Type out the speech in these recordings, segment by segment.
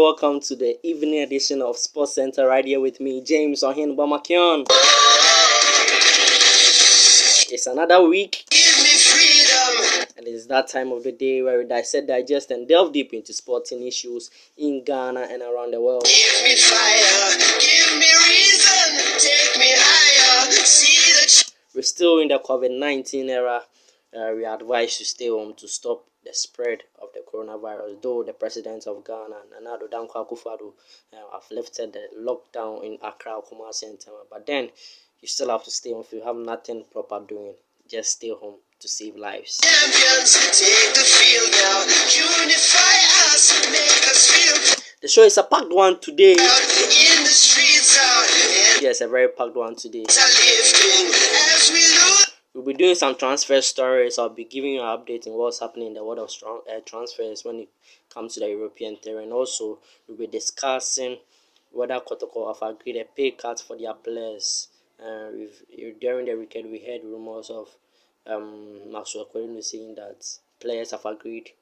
welcome to the evening edition of Sports Center right here with me, James Ohin Bamakion. It's another week, and it's that time of the day where we dissect, digest, and delve deep into sporting issues in Ghana and around the world. Give me fire, give me reason, take me higher, see the We're still in the COVID-19 era. We are advised to stay home to stop the spread of the coronavirus, though the president of Ghana, Nana Addo Dankwa Akufo-Addo, have lifted the lockdown in Accra, Kumasi, and Tema. But then, you still have to stay home. If you have nothing proper doing, just stay home to save lives. champions, take the field now, unify us, make us feel The show is a packed one today. proud in the streets out, Yes, a very packed one today. hands are lifting as we lose. We'll be doing some transfer stories. I'll be giving you an update on what's happening in the world of transfers when it comes to the European terrain. Also, we'll be discussing whether Kotoko have agreed a pay cut for their players. During the weekend, we heard rumors of Maxwell Kwelinu saying that players have agreed.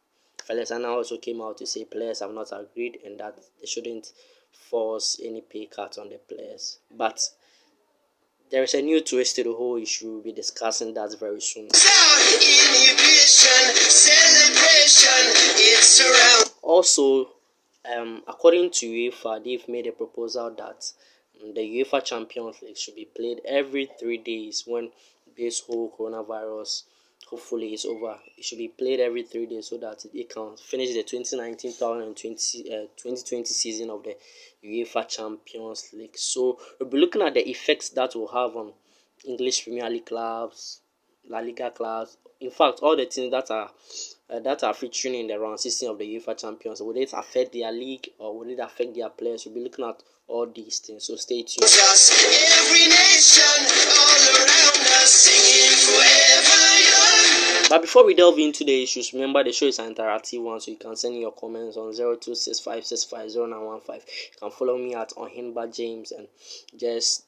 Felesana also came out to say players have not agreed and that they shouldn't force any pay cut on the players. But there is a new twist to the whole issue. We'll be discussing that very soon. Inhibition, celebration, it's around. Also, according to UEFA, they've made a proposal that the UEFA Champions League should be played every 3 days when this whole coronavirus hopefully is over. It should be played every 3 days so that it can finish the 2019-2020 season of the UEFA Champions League. So we'll be looking at the effects that will have on English Premier League clubs, La Liga clubs. In fact, all the teams that are featuring in the round 16 of the UEFA Champions, will it affect their league or will it affect their players? We'll be looking at all these things. So stay tuned. Just every nation all around us singing forever young. But before we delve into the issues, remember the show is an interactive one, so you can send in your comments on 0265650915. You can follow me at Ohinba James and just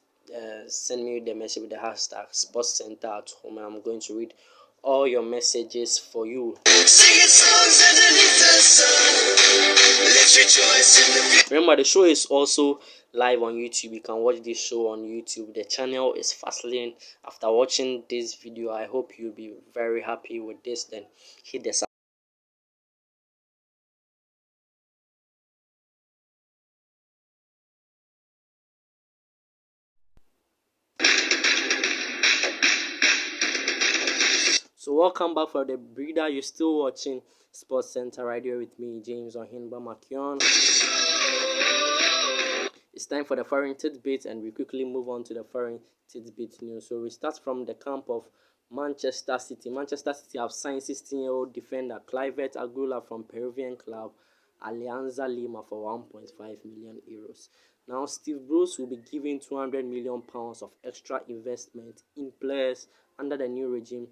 send me the message with the hashtag Sports Center at home, and I'm going to read all your messages for you. Singing songs underneath the sun. Let's rejoice in the Remember, the show is also live on YouTube. You can watch this show on YouTube. The channel is Fastlane. After watching this video, I hope you'll be very happy with this. Then hit the So welcome back for the breeder. You're still watching Sports Center right here with me, James Ohin Bamakion. It's time for the foreign tidbit, and we quickly move on to the foreign tidbit news. So we start from the camp of Manchester City. Manchester City have signed 16-year-old defender Clivert Aguilar from Peruvian club Alianza Lima for 1.5 million euros. Now, Steve Bruce will be given 200 million pounds of extra investment in players under the new regime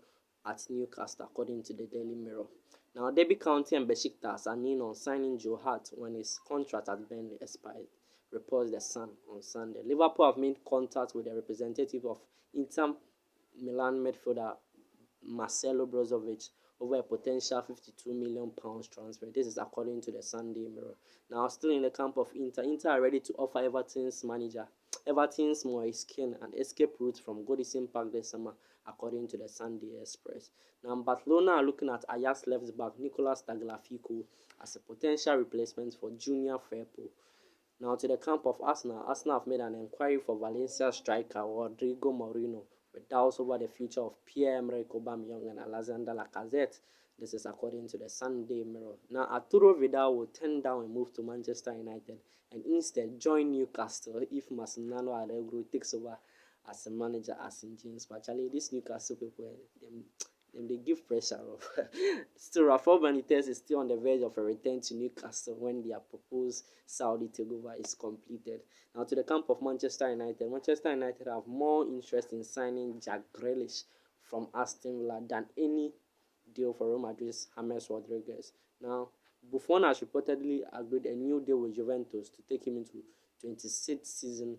at Newcastle, according to the Daily Mirror. Now, Derby County and Besiktas are keen on signing Joe Hart when his contract at Burnley expired, reports The Sun on Sunday. Liverpool have made contact with the representative of Inter Milan midfielder Marcelo Brozovic over a potential £52 million transfer. This is according to the Sunday Mirror. Now, still in the camp of Inter are ready to offer Everton's Moise Kean an escape route from Goodison Park this summer, according to the Sunday Express. Now, Barcelona are looking at Ajax left back Nicolas Tagliafico as a potential replacement for Junior Firpo. Now, to the camp of Arsenal have made an inquiry for Valencia striker Rodrigo Moreno, with doubts over the future of Pierre-Emerick Aubameyang and Alexander Lacazette. This is according to the Sunday Mirror. Now, Arturo Vidal will turn down a move to Manchester United and instead join Newcastle if Massimiliano Allegri takes over as a manager as in James. But actually, these Newcastle people, they give pressure. Still, Rafael Benitez is still on the verge of a return to Newcastle when their proposed Saudi takeover is completed. Now, to the camp of Manchester United. Manchester United have more interest in signing Jack Grealish from Aston Villa than any deal for Real Madrid's James Rodriguez. Now, Buffon has reportedly agreed a new deal with Juventus to take him into 26th season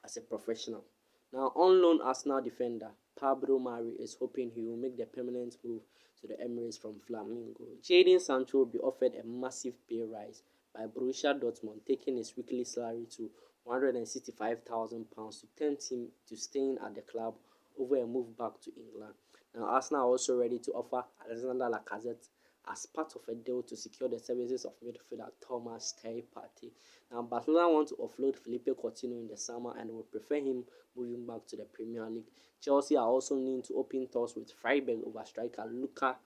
as a professional. Now, on loan Arsenal defender Pablo Mari is hoping he will make the permanent move to the Emirates from Flamengo. Jadon Sancho will be offered a massive pay rise by Borussia Dortmund, taking his weekly salary to £165,000 to tempt him to staying at the club over a move back to England. Now, Arsenal are also ready to offer Alexander Lacazette as part of a deal to secure the services of midfielder Thomas Partey. Now, Barcelona want to offload Felipe Coutinho in the summer and will prefer him moving back to the Premier League. Chelsea are also needing to open talks with Freiburg over striker Luka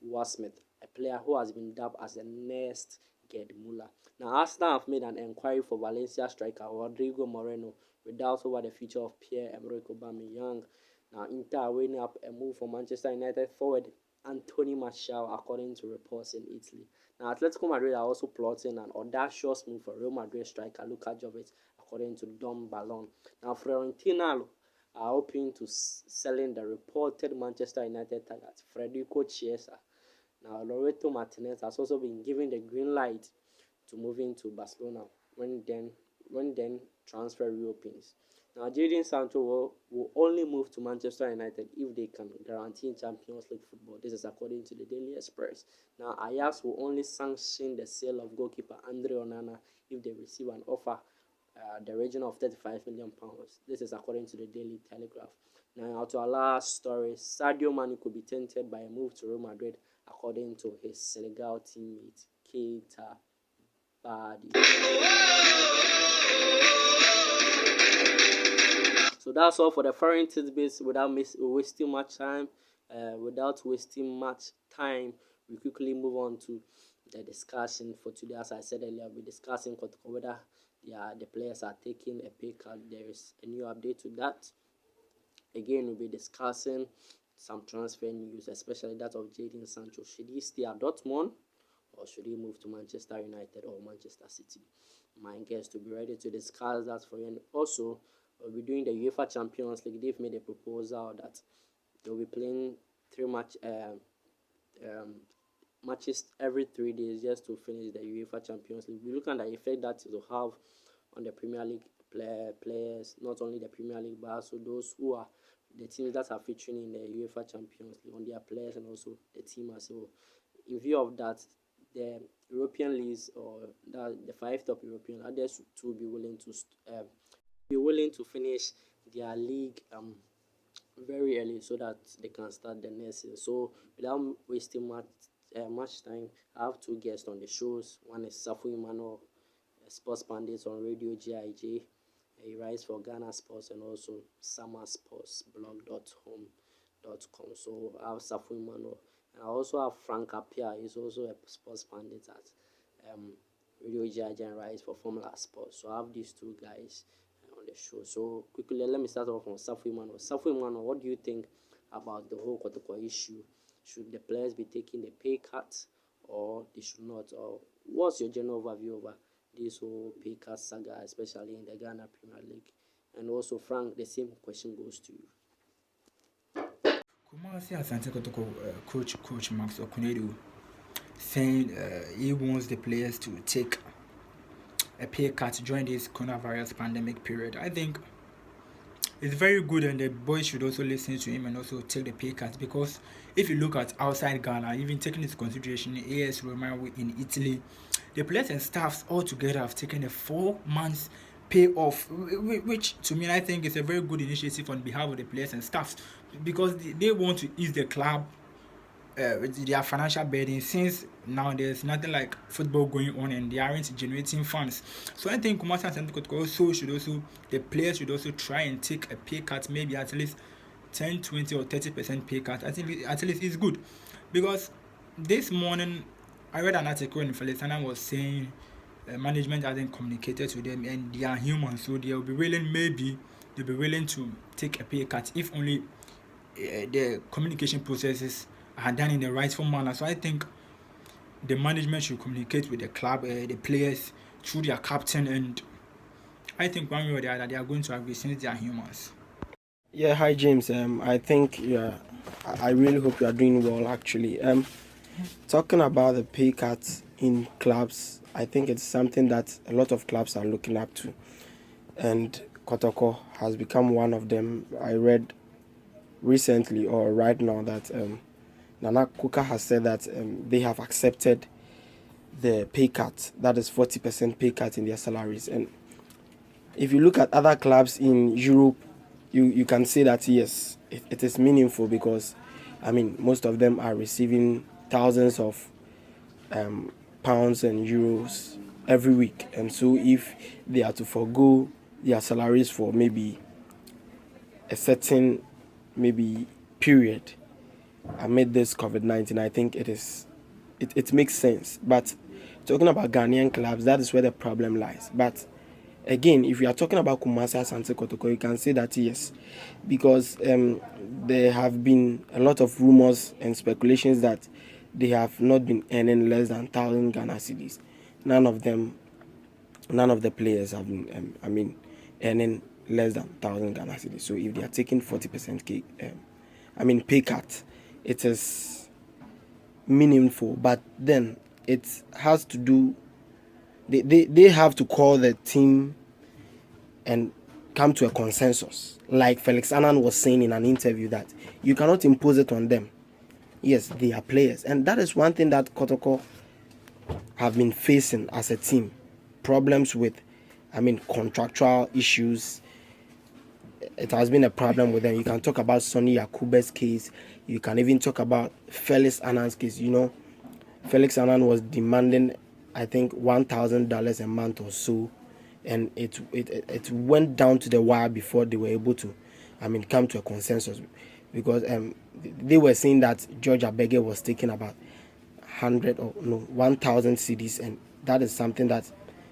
Wasmith, a player who has been dubbed as the next Gerd Müller. Now, Arsenal have made an inquiry for Valencia striker Rodrigo Moreno with doubts over the future of Pierre-Emerick Aubameyang. Now, Inter are weighing up a move for Manchester United forward Anthony Martial, according to reports in Italy. Now, Atletico Madrid are also plotting an audacious move for Real Madrid striker Luka Jovic, according to Dom Ballon. Now, Fiorentina are hoping to selling the reported Manchester United target Federico Chiesa. Now, Loreto Martinez has also been given the green light to moving to Barcelona when then transfer reopens. Now, Jadon Sancho will only move to Manchester United if they can guarantee Champions League football. This is according to the Daily Express. Now, Ajax will only sanction the sale of goalkeeper Andre Onana if they receive an offer the region of £35 million. This is according to the Daily Telegraph. Now, to our last story, Sadio Mane could be tempted by a move to Real Madrid, according to his Senegal teammate Keita Badi. So that's all for the foreign tidbits. Without wasting much time, we quickly move on to the discussion for today. As I said earlier, we'll be discussing whether the players are taking a pay cut. There is a new update to that. Again, we'll be discussing some transfer news, especially that of Jadon Sancho. Should he stay at Dortmund or should he move to Manchester United or Manchester City? My guest will be ready to discuss that for you. And also, we'll be doing the UEFA Champions League. They've made a proposal that they'll be playing matches every 3 days just to finish the UEFA Champions League. We look at the effect that it will have on the Premier League players, not only the Premier League, but also those who are the teams that are featuring in the UEFA Champions League, on their players and also the team as well. In view of that, the European leagues or the 5 top European others to be willing to finish their league very early so that they can start the next season. So without wasting much time, I have 2 guests on the shows. One is Safu Emmanuel, a sports pundit on Radio GIJ. He writes for Ghana Sports and also summersportsblog.home.com. So I have Safu Emmanuel. And I also have Frank Apia. He's also a sports pundit at Radio GIJ and writes for Formula Sports. So I have these 2 guys on the show. So quickly, let me start off on Safu Emmanuel. Safu Emmanuel, what do you think about the whole Kotoko issue? Should the players be taking the pay cut or they should not? Or what's your general overview over this whole pay cut saga, especially in the Ghana Premier League? And also, Frank, the same question goes to you. Kumasi Asante Kotoko Coach Max Okunedu saying he wants the players to take a pay cut during this coronavirus pandemic period. I think it's very good, and the boys should also listen to him and also take the pay cut, because if you look at outside Ghana, even taking into consideration AS Roma in Italy, the players and staffs all together have taken a 4 months pay off, which to me I think is a very good initiative on behalf of the players and staffs, because they want to ease the club their financial burden, since now there's nothing like football going on and they aren't generating funds. So I think Kumasi and Santo the players should also try and take a pay cut, maybe at least 10, 20 or 30% pay cut. I think at least it's good, because this morning I read an article in Felicana was saying management hasn't communicated to them and they are human, so they'll be willing to take a pay cut if only the communication processes are done in the rightful manner. So I think the management should communicate with the club, the players through their captain, and I think one way or the other they are going to agree since they are humans. Yeah, hi James. I think I really hope you are doing well actually. Talking about the pay cuts in clubs, I think it's something that a lot of clubs are looking up to, and Kotoko has become one of them. I read recently or right now that Nana Kuka has said that they have accepted the pay cut, that is 40% pay cut in their salaries. And if you look at other clubs in Europe, you can say that yes, it is meaningful because, I mean, most of them are receiving thousands of pounds and euros every week. And so if they are to forego their salaries for maybe a certain maybe period amid this COVID-19, I think it makes sense. But talking about Ghanaian clubs, that is where the problem lies. But again, if you are talking about Kumasi Asante Kotoko, you can say that yes, because there have been a lot of rumors and speculations that they have not been earning less than 1,000 Ghana cedis. None of the players have been, earning less than 1,000 Ghana cedis. So if they are taking 40% pay cut, it is meaningful. But then it has to do. They have to call the team and come to a consensus. Like Felix Annan was saying in an interview that you cannot impose it on them. Yes, they are players. And that is one thing that Kotoko have been facing as a team. Problems with, contractual issues. It has been a problem with them. You can talk about Sonny Yakube's case. You can even talk about Felix Annan's case. Felix Annan was demanding, I think, $1,000 a month or so, and it went down to the wire before they were able to, come to a consensus, because they were saying that George Abege was taking about 1,000 cedis, and that is something that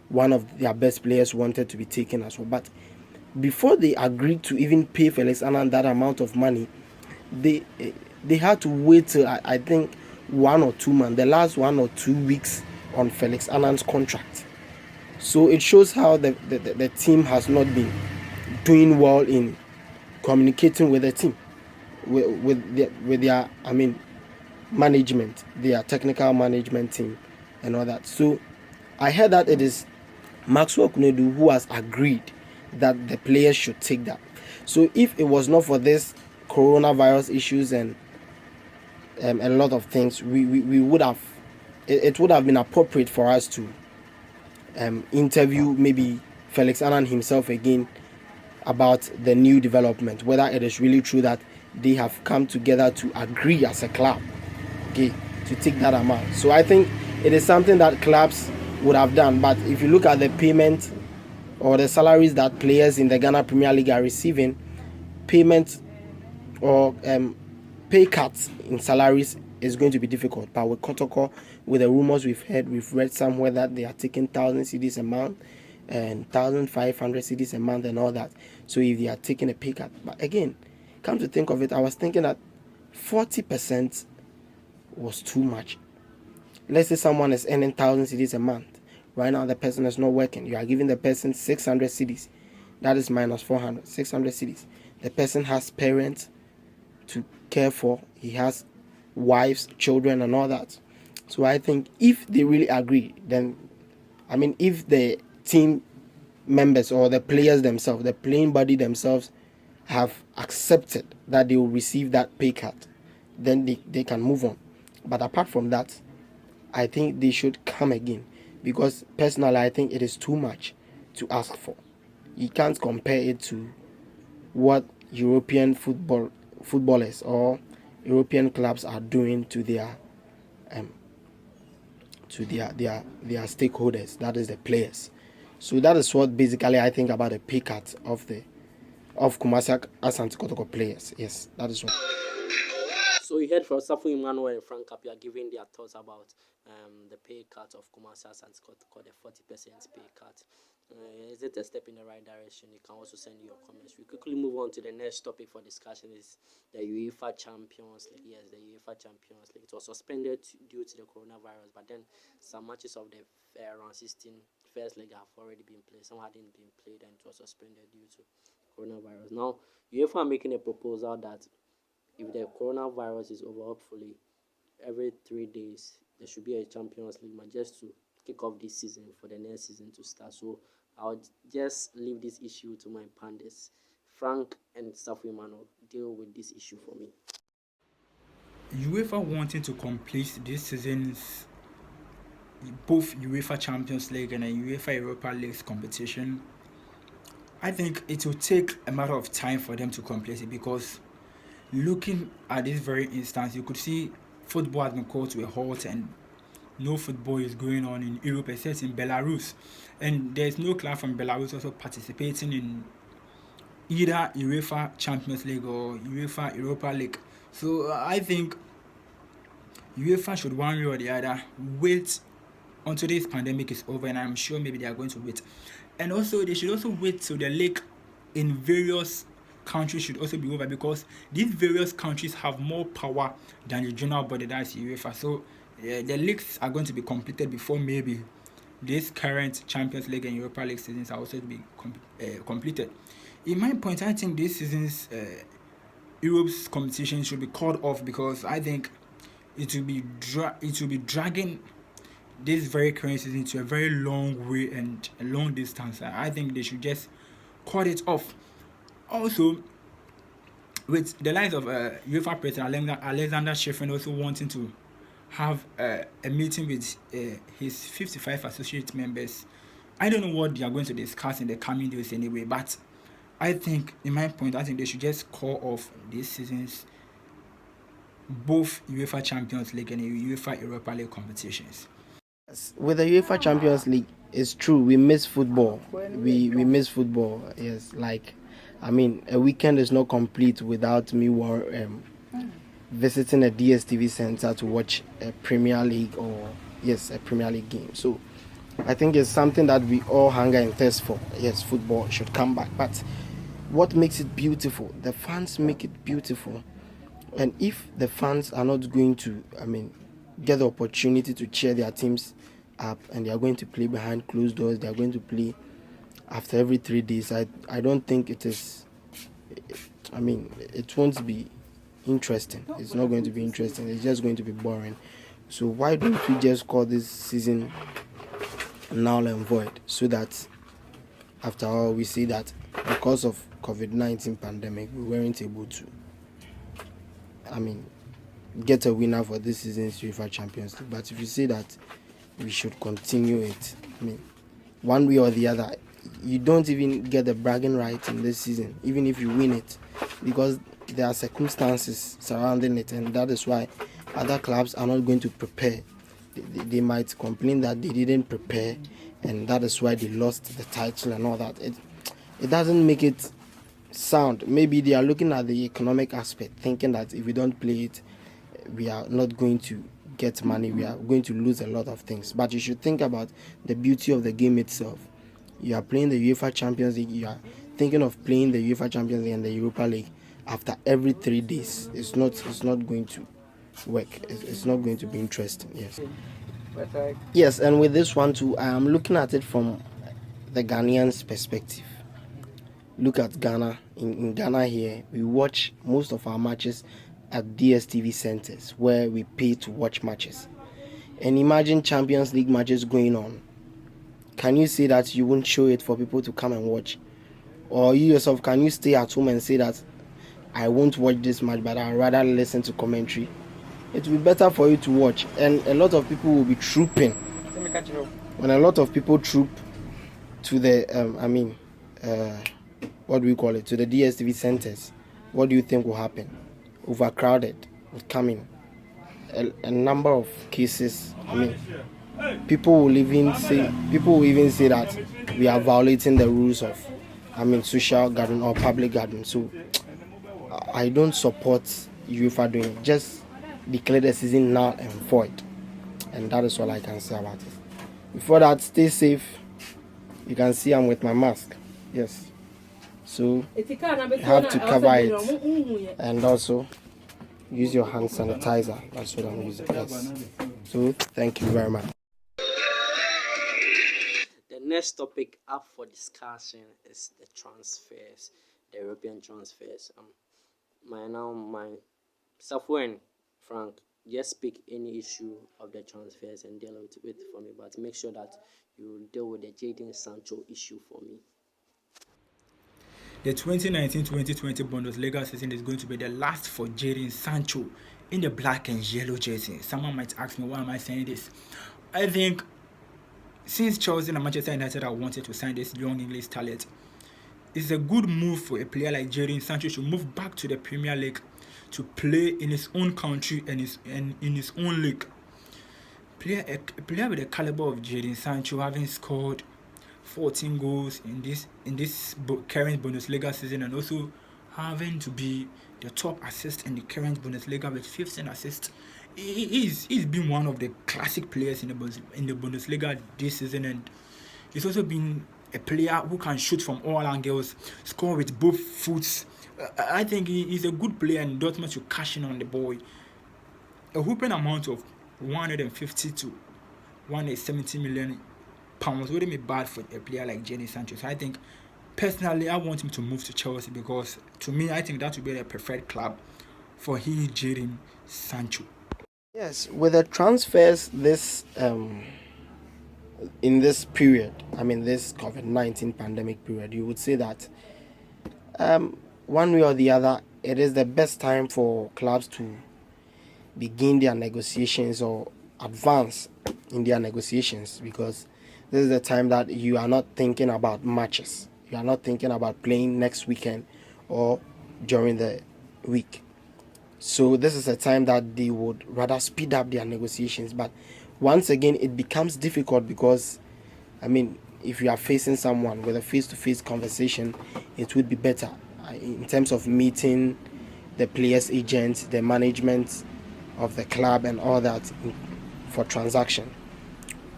one of their best players wanted to be taken as well. But before they agreed to even pay Felix Annan that amount of money, they had to wait till I think 1 or 2 months, the last 1 or 2 weeks on Felix Annan's contract. So it shows how the team has not been doing well in communicating with the team, with their management, their technical management team, and all that. So I heard that it is Maxwell Kunedu who has agreed that the players should take that. So if it was not for this coronavirus issues and a lot of things, we would have, it would have been appropriate for us to interview maybe Felix Annan himself again about the new development, whether it is really true that they have come together to agree as a club, okay, to take that amount. So I think it is something that clubs would have done. But if you look at the payment or the salaries that players in the Ghana Premier League are receiving, payment or pay cuts in salaries is going to be difficult. But with Kotoko, with the rumors we've read somewhere that they are taking 1,000 cedis a month and 1,500 cedis a month and all that. So if they are taking a pay cut, but again, come to think of it, I was thinking that 40% was too much. Let's say someone is earning 1,000 cedis a month. Right now, the person is not working. You are giving the person 600 cedis. That is minus 400, 600 cedis. The person has parents to care for. He has wives, children, and all that. So I think if they really agree, then, if the team members or the players themselves, the playing body themselves, have accepted that they will receive that pay cut, then they can move on. But apart from that, I think they should come again, because personally I think it is too much to ask for. You can't compare it to what European footballers or European clubs are doing to their stakeholders, that is the players. So that is what basically I think about the pay cut of Kumasi Asante Kotoko players. Yes, that is what. So you heard from Safu Emmanuel and Frank Kapia giving their thoughts about the pay cut of Kumasi Asante Kotoko, the 40% pay cut. Is it a step in the right direction? You can also send your comments. We quickly move on to the next topic for discussion is the UEFA Champions League. Yes, the UEFA Champions League. It was suspended due to the coronavirus, but then some matches of the round 16 first leg have already been played. Some hadn't been played and it was suspended due to coronavirus. Now, UEFA are making a proposal that if the coronavirus is over, hopefully every 3 days there should be a Champions League match just to kick off this season for the next season to start. So I'll just leave this issue to my pandas. Frank and Safu Emmanuel deal with this issue for me. UEFA wanting to complete this season's both UEFA Champions League and a UEFA Europa League competition, I think it will take a matter of time for them to complete it, because looking at this very instance, you could see football has been called to a halt and no football is going on in Europe except in Belarus. And there's no club from Belarus also participating in either UEFA Champions League or UEFA Europa League. So I think UEFA should one way or the other wait until this pandemic is over, and I'm sure maybe they are going to wait. And also they should also wait till the league in various countries should also be over, because these various countries have more power than the general body, that's UEFA. So the leagues are going to be completed before maybe this current Champions League and Europa League seasons are also to be completed. In my point, I think this season's Europe's competition should be called off, because I think it will be dragging this very current season to a very long way and a long distance. I think they should just cut it off. Also, with the likes of UEFA President Alexander Sheffield also wanting to have a meeting with his 55 associate members, I don't know what they are going to discuss in the coming days anyway, but I think, in my point, I think they should just call off this season's both UEFA Champions League and UEFA Europa League competitions. With the UEFA Champions League, it's true, we miss football. We miss football. Yes, like, I mean, a weekend is not complete without me visiting a DSTV center to watch a Premier League a Premier League game. So I think it's something that we all hunger and thirst for. Yes, football should come back. But what makes it beautiful? The fans make it beautiful. And if the fans are not going to, get the opportunity to cheer their teams up, and they are going to play behind closed doors, they are going to play after every 3 days, I don't think it is, it won't be interesting. It's not going to be interesting. It's just going to be boring. So why don't we just call this season null and void, so that after all we see that because of COVID-19 pandemic we weren't able to get a winner for this season's UEFA Champions League. But if you say that we should continue it, one way or the other, you don't even get the bragging right in this season, even if you win it, because there are circumstances surrounding it, and that is why other clubs are not going to prepare. They might complain that they didn't prepare, and that is why they lost the title and all that. It doesn't make it sound. Maybe they are looking at the economic aspect, thinking that if we don't play it, we are not going to get money, we are going to lose a lot of things. But you should think about the beauty of the game itself. You are playing the UEFA Champions League, you are thinking of playing the UEFA Champions League and the Europa League after every 3 days. It's not going to work. It's not going to be interesting. Yes, and with this one too, I am looking at it from the Ghanaian's perspective. Look at Ghana. In Ghana here, we watch most of our matches at DSTV centers, where we pay to watch matches. And imagine Champions League matches going on. Can you say that you won't show it for people to come and watch? Or you yourself, can you stay at home and say that I won't watch this match, but I'd rather listen to commentary? It will be better for you to watch. And a lot of people will be trooping. When a lot of people troop to the to the DSTV centers, what do you think will happen? Overcrowded will come in. A number of cases. People will even say that we are violating the rules of social gathering or public gathering. So I don't support UEFA doing it. Just declare the season null and void, and that is all I can say about it. Before that, stay safe. You can see I'm with my mask. Yes. So you have to cover it, and also use your hand sanitizer. That's what I'm using. Yes. So thank you very much. The next topic up for discussion is the transfers, the European transfers. My Safwan, Frank, just pick any issue of the transfers and deal with it for me, but make sure that you deal with the Jadon Sancho issue for me. The 2019-2020 Bundesliga season is going to be the last for Jadon Sancho in the black and yellow jersey. Someone might ask me, why am I saying this? I think since Chelsea and Manchester United have wanted to sign this young English talent, it's a good move for a player like Jadon Sancho to move back to the Premier League to play in his own country and in his own league. A player with the caliber of Jadon Sancho, having scored 14 goals in this current Bundesliga season, and also having to be the top assist in the current Bundesliga with 15 assists. He's been one of the classic players in the Bundesliga this season, and he's also been a player who can shoot from all angles, score with both foots. I think he's a good player, and Dortmund should cash in on the boy. A whooping amount of 150 to 170 million pounds wouldn't be bad for a player like Jadon Sancho. So I think personally I want him to move to Chelsea, because to me I think that would be the preferred club for Jadon Sancho. Yes, with the transfers in this period, I mean this COVID-19 pandemic period, you would say that one way or the other, it is the best time for clubs to begin their negotiations or advance in their negotiations, because this is the time that you are not thinking about matches. You are not thinking about playing next weekend or during the week. So this is a time that they would rather speed up their negotiations. But once again, it becomes difficult because, I mean, if you are facing someone with a face-to-face conversation, it would be better in terms of meeting the players' agents, the management of the club, and all that for transaction.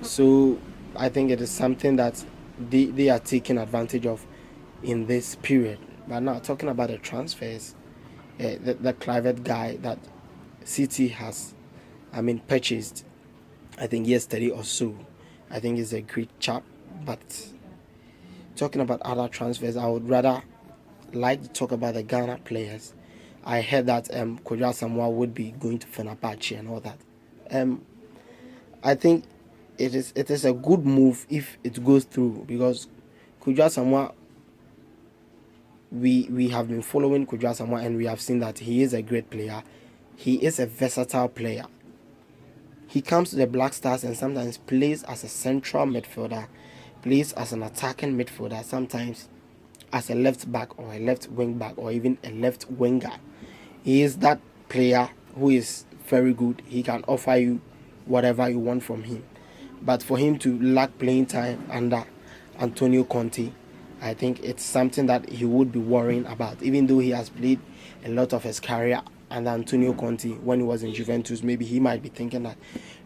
So I think it is something that they are taking advantage of in this period. But now talking about the transfers, the private guy that City has, I mean, purchased, I think yesterday or so. I think he's a great chap. But talking about other transfers, I would rather like to talk about the Ghana players. I heard that Kodjo Asamoah would be going to Fenerbahce and all that. I think it is a good move if it goes through, because Kodjo Asamoah, we have been following Kodjo Asamoah and we have seen that he is a great player. He is a versatile player. He comes to the Black Stars and sometimes plays as a central midfielder, plays as an attacking midfielder, sometimes as a left back or a left wing back or even a left winger. He is that player who is very good. He can offer you whatever you want from him. But for him to lack playing time under Antonio Conte, I think it's something that he would be worrying about. Even though he has played a lot of his career under Antonio Conte when he was in Juventus, maybe he might be thinking that,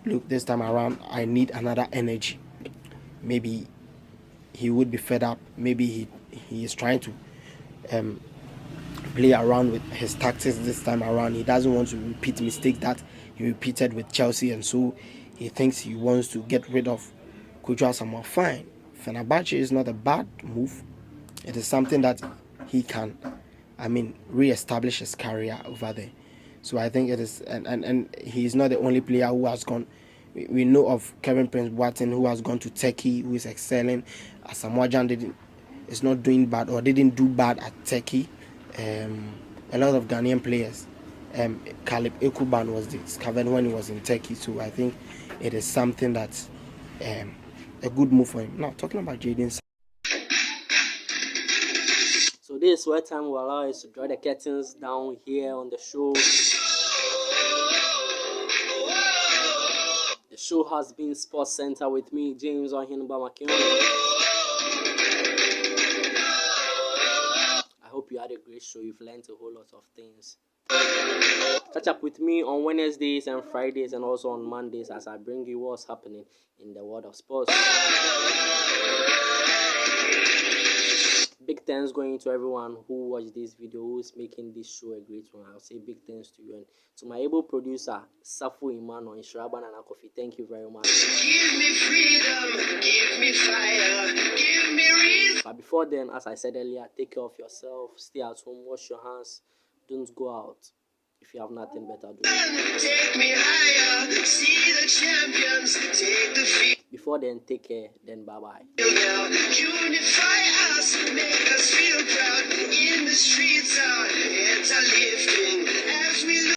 look, this time around I need another energy. Maybe he would be fed up. Maybe he is trying to play around with his tactics this time around. He doesn't want to repeat mistakes that he repeated with Chelsea, and so he thinks he wants to get rid of Kodjo Asamoah. Fine, Fenerbahce is not a bad move. It is something that he can, I mean, re-establish his career over there. So I think it is, and he is not the only player who has gone. We know of Kevin Prince Boateng, who has gone to Turkey, who is excelling. Asamoah Gyan is not doing bad or didn't do bad at Turkey. A lot of Ghanaian players. Caleb Ekuban was discovered when he was in Turkey, so I think it is something that's a good move for him. Now, talking about Jadon. So this is where time will allow us to draw the curtains down here on the show. The show has been Sports Center with me, James Ohinba Makion. I hope you had a great show. You've learned a whole lot of things. Catch up with me on Wednesdays and Fridays and also on Mondays as I bring you what's happening in the world of sports. Big thanks going to everyone who watched this video, who's making this show a great one. I'll say big thanks to you, and to my able producer, Safu Imano and Shraban and Akofi. Thank you very much. Give me freedom, give me fire, give me reason. But before then, as I said earlier, take care of yourself, stay at home, wash your hands, don't go out if you have nothing better to do. Take me higher, see the champions, take the field. Before then, take care, then bye-bye. Unify us, make us feel proud. In the streets, our heads are lifted.